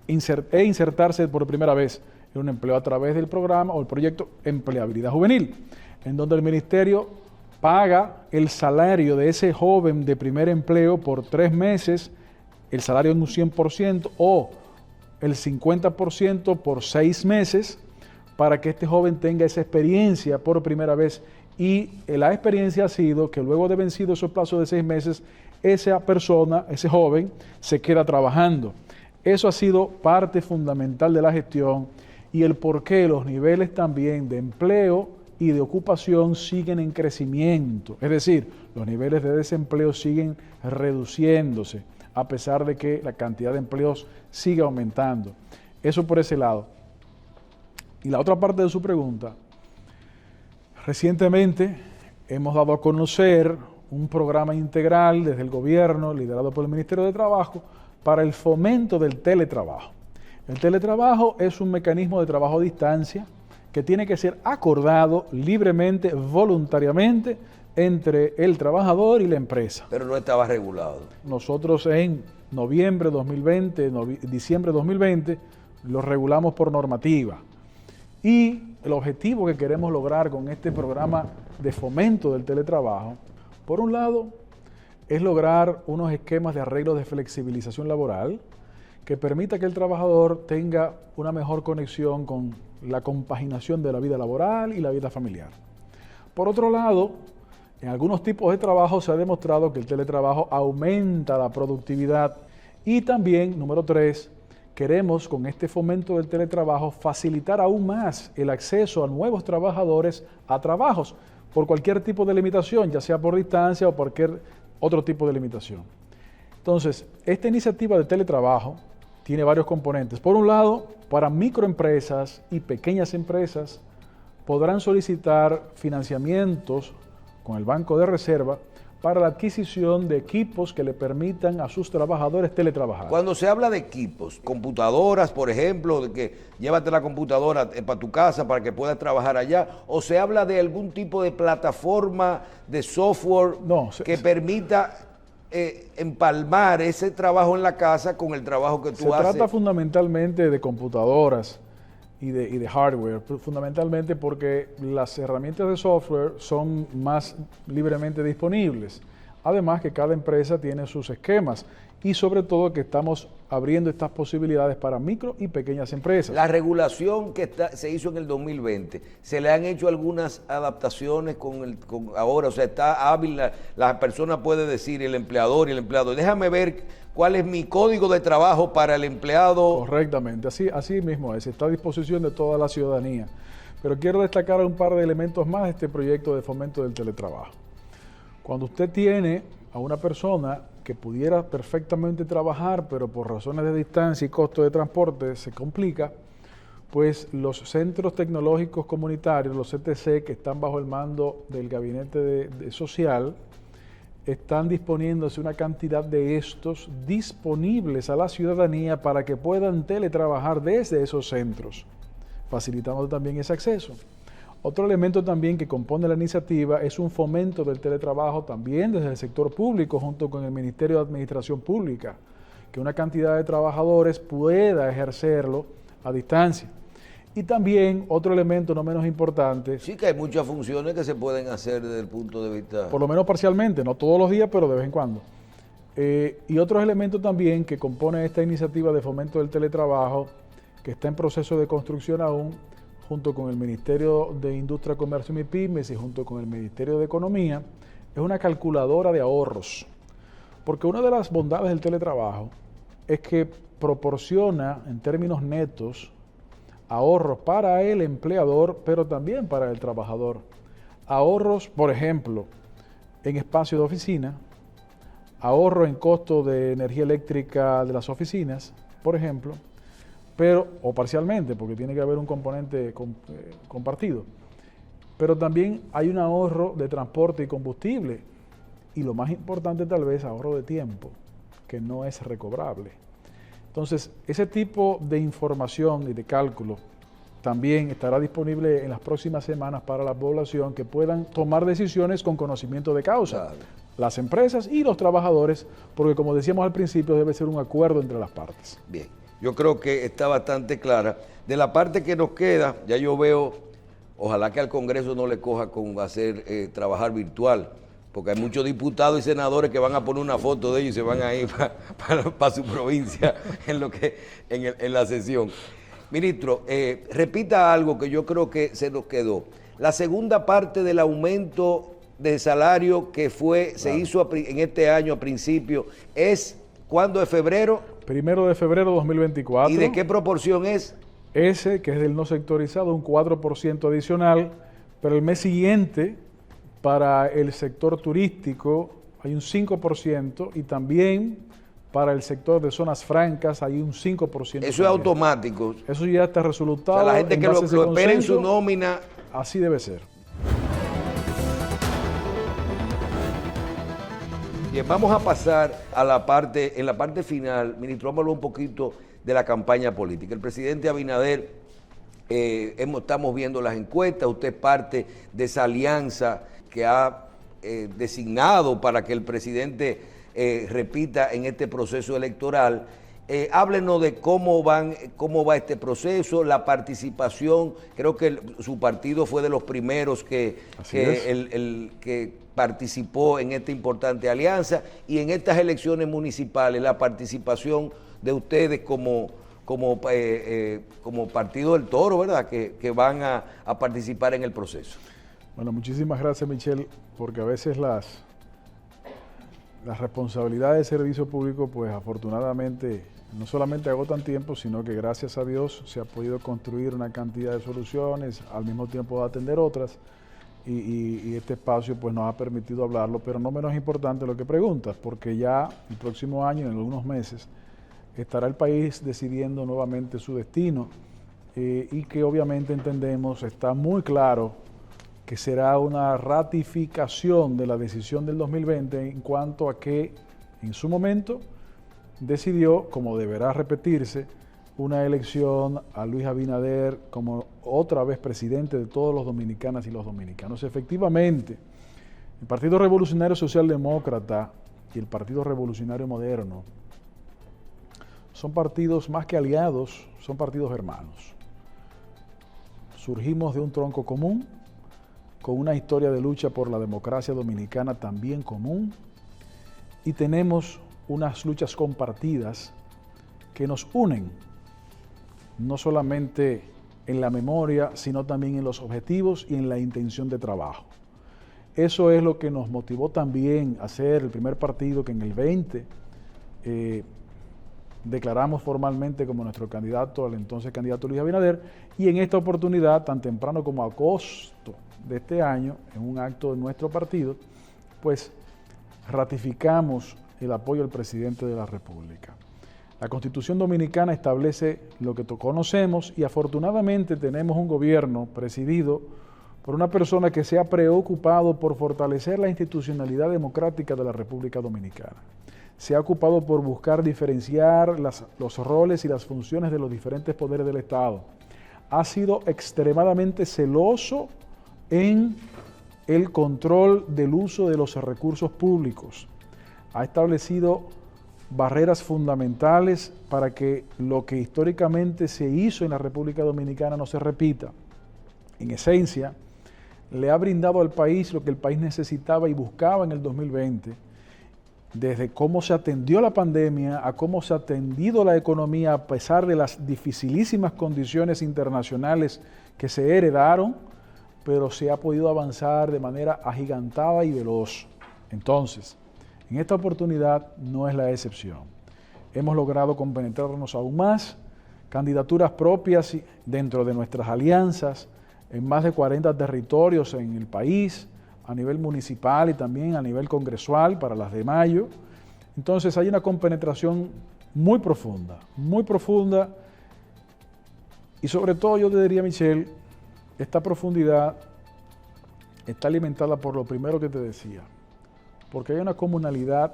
insertarse por primera vez en un empleo a través del programa o el proyecto Empleabilidad Juvenil, en donde el ministerio paga el salario de ese joven de primer empleo por 3 meses, el salario en un 100% o el 50% por 6 meses, para que este joven tenga esa experiencia por primera vez. Y la experiencia ha sido que luego de vencido esos plazos de 6 meses, esa persona, ese joven, se queda trabajando. Eso ha sido parte fundamental de la gestión y el por qué los niveles también de empleo y de ocupación siguen en crecimiento. Es decir, los niveles de desempleo siguen reduciéndose, a pesar de que la cantidad de empleos sigue aumentando. Eso por ese lado. Y la otra parte de su pregunta, recientemente hemos dado a conocer un programa integral desde el gobierno, liderado por el Ministerio de Trabajo, para el fomento del teletrabajo. El teletrabajo es un mecanismo de trabajo a distancia que tiene que ser acordado libremente, voluntariamente, entre el trabajador y la empresa. Pero no estaba regulado. Nosotros en noviembre de 2020, diciembre de 2020, lo regulamos por normativa. Y el objetivo que queremos lograr con este programa de fomento del teletrabajo, por un lado, es lograr unos esquemas de arreglo de flexibilización laboral que permita que el trabajador tenga una mejor conexión con la compaginación de la vida laboral y la vida familiar. Por otro lado, en algunos tipos de trabajo se ha demostrado que el teletrabajo aumenta la productividad y también, número 3, queremos con este fomento del teletrabajo facilitar aún más el acceso a nuevos trabajadores a trabajos por cualquier tipo de limitación, ya sea por distancia o cualquier otro tipo de limitación. Entonces, esta iniciativa de teletrabajo tiene varios componentes. Por un lado, para microempresas y pequeñas empresas podrán solicitar financiamientos con el Banco de Reserva para la adquisición de equipos que le permitan a sus trabajadores teletrabajar. Cuando se habla de equipos, computadoras, por ejemplo, de que llévate la computadora para tu casa para que puedas trabajar allá, o se habla de algún tipo de plataforma de software que permita empalmar ese trabajo en la casa con el trabajo que tú haces. Se trata fundamentalmente de computadoras y de hardware, fundamentalmente porque las herramientas de software son más libremente disponibles. Además que cada empresa tiene sus esquemas y sobre todo que estamos abriendo estas posibilidades para micro y pequeñas empresas. La regulación que se hizo en el 2020, ¿se le han hecho algunas adaptaciones con ahora? O sea, está hábil, la persona puede decir, el empleador y el empleado, déjame ver cuál es mi código de trabajo para el empleado. Correctamente, así mismo es, está a disposición de toda la ciudadanía. Pero quiero destacar un par de elementos más de este proyecto de fomento del teletrabajo. Cuando usted tiene a una persona que pudiera perfectamente trabajar, pero por razones de distancia y costo de transporte se complica, pues los centros tecnológicos comunitarios, los CTC, que están bajo el mando del Gabinete Social, están disponiéndose una cantidad de estos disponibles a la ciudadanía para que puedan teletrabajar desde esos centros, facilitando también ese acceso. Otro elemento también que compone la iniciativa es un fomento del teletrabajo también desde el sector público junto con el Ministerio de Administración Pública, que una cantidad de trabajadores pueda ejercerlo a distancia. Y también otro elemento no menos importante. Sí, que hay muchas funciones que se pueden hacer desde el punto de vista. Por lo menos parcialmente, no todos los días, pero de vez en cuando. Y otros elementos también que compone esta iniciativa de fomento del teletrabajo, que está en proceso de construcción aún, junto con el Ministerio de Industria, Comercio y MIPYMES y junto con el Ministerio de Economía, es una calculadora de ahorros. Porque una de las bondades del teletrabajo es que proporciona, en términos netos, ahorros para el empleador, pero también para el trabajador. Ahorros, por ejemplo, en espacio de oficina, ahorro en costo de energía eléctrica de las oficinas, por ejemplo, pero, o parcialmente, porque tiene que haber un componente compartido. Pero también hay un ahorro de transporte y combustible, y lo más importante tal vez, ahorro de tiempo, que no es recobrable. Entonces, ese tipo de información y de cálculo también estará disponible en las próximas semanas para la población que puedan tomar decisiones con conocimiento de causa. Claro. Las empresas y los trabajadores, porque como decíamos al principio, debe ser un acuerdo entre las partes. Bien, yo creo que está bastante clara. De la parte que nos queda, ya yo veo, ojalá que al Congreso no le coja con hacer trabajar virtual, porque hay muchos diputados y senadores que van a poner una foto de ellos y se van a ir para su provincia en la sesión. Ministro, repita algo que yo creo que se nos quedó. La segunda parte del aumento de salario que se hizo en este año a principio, ¿es cuándo? ¿Es febrero? 1 de febrero de 2024. ¿Y de qué proporción es? Ese, que es del no sectorizado, un 4% adicional, pero el mes siguiente, para el sector turístico, hay un 5% y también para el sector de zonas francas hay un 5%. Eso es automático. Eso ya está resultado. O sea, la gente que lo espera en su nómina. Así debe ser. Bien, vamos a pasar a en la parte final, ministro, vamos a hablar un poquito de la campaña política. El presidente Abinader, estamos viendo las encuestas, usted es parte de esa alianza que ha designado para que el presidente repita en este proceso electoral. Háblenos de cómo va este proceso, la participación. Creo que su partido fue de los primeros que participó en esta importante alianza, y en estas elecciones municipales la participación de ustedes como Partido del Toro, ¿verdad? Que van a participar en el proceso. Bueno, muchísimas gracias, Michelle, porque a veces las responsabilidades de servicio público, pues afortunadamente, no solamente agotan tiempo, sino que gracias a Dios se ha podido construir una cantidad de soluciones, al mismo tiempo de atender otras, y este espacio pues nos ha permitido hablarlo, pero no menos importante lo que preguntas, porque ya el próximo año, en algunos meses, estará el país decidiendo nuevamente su destino, y que obviamente entendemos, está muy claro que será una ratificación de la decisión del 2020 en cuanto a que en su momento decidió, como deberá repetirse, una elección a Luis Abinader como otra vez presidente de todos los dominicanas y los dominicanos. Efectivamente, el Partido Revolucionario Socialdemócrata y el Partido Revolucionario Moderno son partidos más que aliados, son partidos hermanos. Surgimos de un tronco común, con una historia de lucha por la democracia dominicana también común, y tenemos unas luchas compartidas que nos unen, no solamente en la memoria, sino también en los objetivos y en la intención de trabajo. Eso es lo que nos motivó también a ser el primer partido que en el 20 declaramos formalmente como nuestro candidato al entonces candidato Luis Abinader, y en esta oportunidad, tan temprano como agosto de este año, en un acto de nuestro partido, pues ratificamos el apoyo al presidente de la República. La Constitución Dominicana establece lo que conocemos, y afortunadamente tenemos un gobierno presidido por una persona que se ha preocupado por fortalecer la institucionalidad democrática de la República Dominicana. Se ha ocupado por buscar diferenciar los roles y las funciones de los diferentes poderes del Estado. Ha sido extremadamente celoso en el control del uso de los recursos públicos. Ha establecido barreras fundamentales para que lo que históricamente se hizo en la República Dominicana no se repita. En esencia, le ha brindado al país lo que el país necesitaba y buscaba en el 2020, desde cómo se atendió la pandemia a cómo se ha atendido la economía a pesar de las dificilísimas condiciones internacionales que se heredaron, pero se ha podido avanzar de manera agigantada y veloz. Entonces, en esta oportunidad no es la excepción. Hemos logrado compenetrarnos aún más, candidaturas propias dentro de nuestras alianzas en más de 40 territorios en el país, a nivel municipal y también a nivel congresual para las de mayo. Entonces hay una compenetración muy profunda, y sobre todo yo te diría, Michelle, esta profundidad está alimentada por lo primero que te decía, porque hay una comunalidad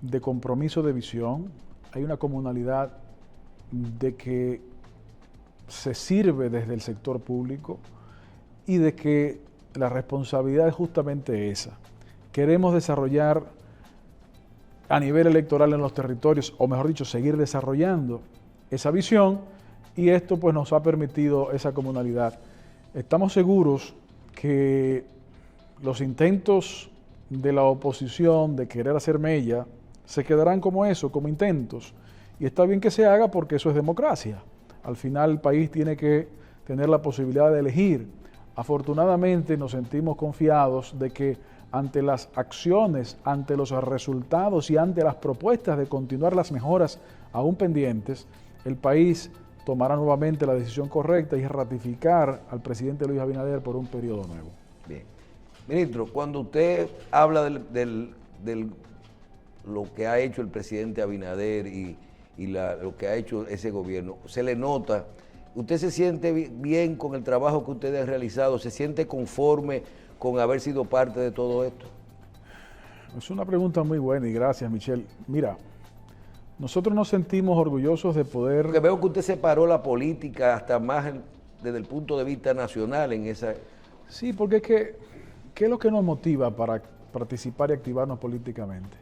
de compromiso de visión, hay una comunalidad de que se sirve desde el sector público y de que la responsabilidad es justamente esa. Queremos desarrollar a nivel electoral en los territorios, o mejor dicho, seguir desarrollando esa visión, y esto pues nos ha permitido esa comunalidad. Estamos seguros que los intentos de la oposición de querer hacer mella se quedarán como eso, como intentos, y está bien que se haga porque eso es democracia. Al final el país tiene que tener la posibilidad de elegir. Afortunadamente nos sentimos confiados de que ante las acciones, ante los resultados y ante las propuestas de continuar las mejoras aún pendientes, el país tomará nuevamente la decisión correcta y ratificar al presidente Luis Abinader por un periodo nuevo. Bien. Ministro, cuando usted habla de lo que ha hecho el presidente Abinader y lo que ha hecho ese gobierno, se le nota, ¿usted se siente bien con el trabajo que ustedes han realizado? ¿Se siente conforme con haber sido parte de todo esto? Es una pregunta muy buena y gracias, Michelle. Mira, Nosotros nos sentimos orgullosos de poder... Porque veo que usted separó la política hasta más desde el punto de vista nacional en esa... Sí, porque es que, ¿qué es lo que nos motiva para participar y activarnos políticamente?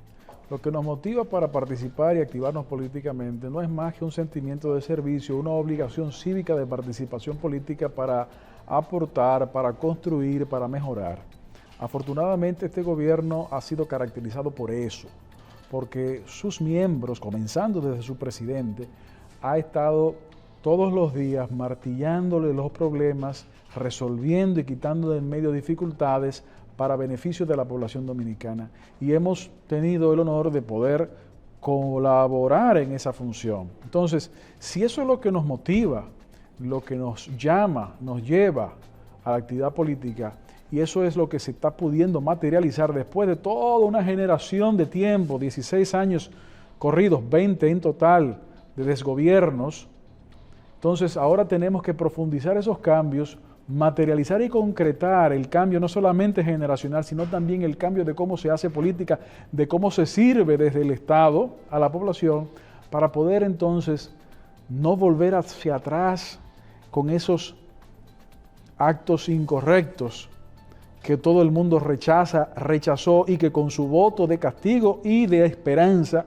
Lo que nos motiva para participar y activarnos políticamente no es más que un sentimiento de servicio, una obligación cívica de participación política para aportar, para construir, para mejorar. Afortunadamente este gobierno ha sido caracterizado por eso, porque sus miembros, comenzando desde su presidente, ha estado todos los días martillándole los problemas, resolviendo y quitando de en medio dificultades para beneficio de la población dominicana. Y hemos tenido el honor de poder colaborar en esa función. Entonces, si eso es lo que nos motiva, lo que nos llama, nos lleva a la actividad política, y eso es lo que se está pudiendo materializar después de toda una generación de tiempo, 16 años corridos, 20 en total de desgobiernos. Entonces ahora tenemos que profundizar esos cambios, materializar y concretar el cambio no solamente generacional, sino también el cambio de cómo se hace política, de cómo se sirve desde el Estado a la población, para poder entonces no volver hacia atrás con esos actos incorrectos que todo el mundo rechazó y que con su voto de castigo y de esperanza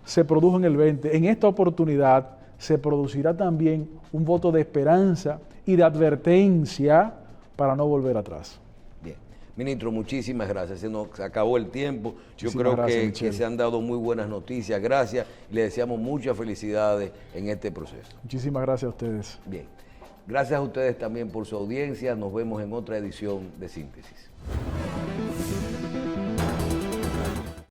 se produjo en el 20. En esta oportunidad se producirá también un voto de esperanza y de advertencia para no volver atrás. Bien. Ministro, muchísimas gracias. Se nos acabó el tiempo. Yo Muchísimas creo gracias, que se han dado muy buenas noticias. Gracias. Le deseamos muchas felicidades en este proceso. Muchísimas gracias a ustedes. Bien. Gracias a ustedes también por su audiencia. Nos vemos en otra edición de Síntesis.